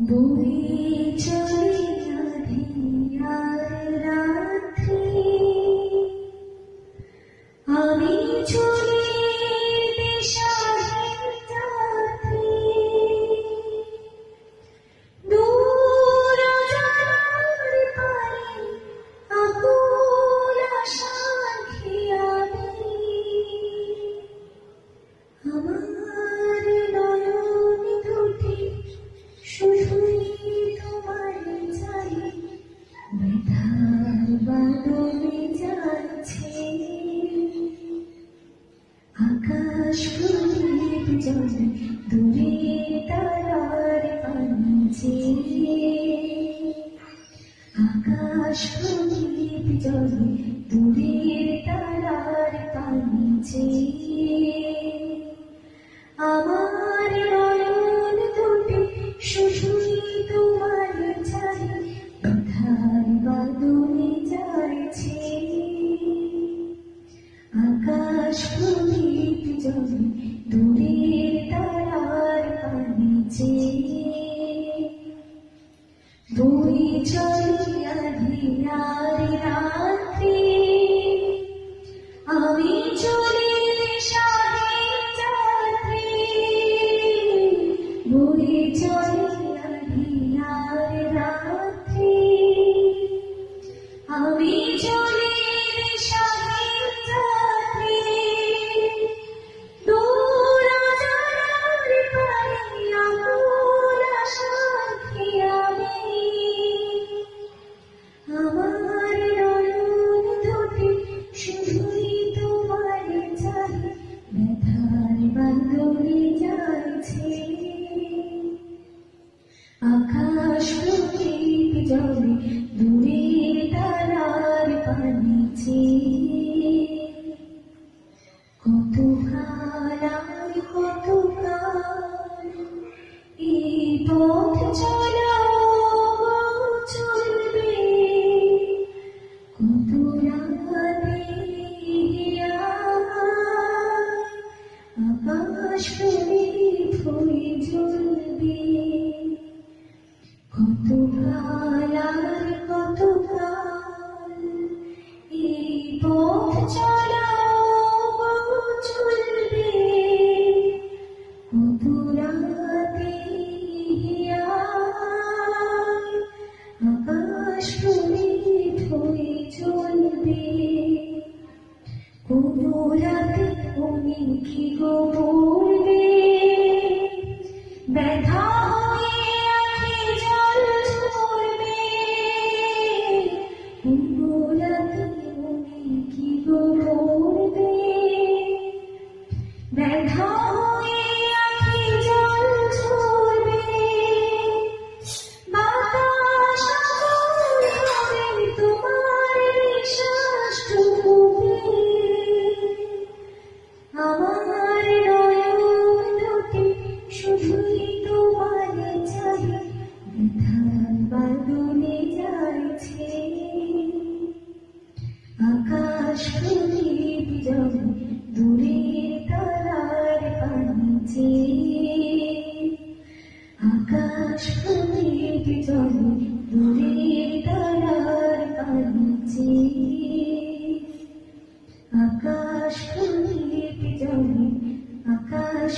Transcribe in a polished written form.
বয়ে চলে আঁধিয়ার রাত্রি, আমি চলে দিশাহীন যাত্রী। দূর অজানার পানে আকুল আশার খেয়ালে, আমার নয়ন দুটি শুধুই তোমার চাই, ব্যথার বাদলে যাচ্ছে আকাশ প্রদীপ জ্বলে দূরে তারার পানিতে, আকাশ প্রদীপ জ্বলে দূরে তারার পানিতে। আমার নয়ন দুটি শুধুই তোমার চাই, ব্যথার বাদলে যাচ্ছে আকাশ প্রদীপ জ্বলে দূরের তারার পানিতে। বয়ে চলে আঁধিয়ার রাত্রি, আমি চলে দিশাহীন যাত্রী। বয়ে চলে আঁধিয়ার রাত্রি, আমি চলে দিশাহীন যাত্রী। দূর অজানার পানে আকুল আশার খেয়ালে, আমার নয়ন দুটি শুধুই তোমার চাই, ব্যথার বাদলে যাচ্ছে আকাশ প্রদীপ জ্বলে দূরের তারার পানিতে। কত কাল আর কত কাল এই পথ চলা চলবে, কত রাতে আকাশ প্রদীপ হয়ে জ্বলবে। কত কাল আর কত কাল এই পথ চলা চলবে, কত রাতে আকাশ প্রদীপ হয়ে জ্বলবে। কোন রাতে তুমি কি গো বলবে, ব্যথা হয়ে আঁখি জল ঝরবে। কোন রাতে তুমি কি গো বলবে, ব্যথা হয়ে আঁখি জল ঝরবে। বাতাস আকুল হবে তোমার নিঃশ্বাসটুকুতে, আমার নয়ন দুটি শুধুই তোমার চাই, ব্যথার বাদলে যাচ্ছে আকাশ প্রদীপ জ্বলে দূরের তারার পানিতে। আকাশ প্রদীপ জ্বলে দূরের তারার পানিতে। আকাশ প্রদীপ জ্বলে, আকাশ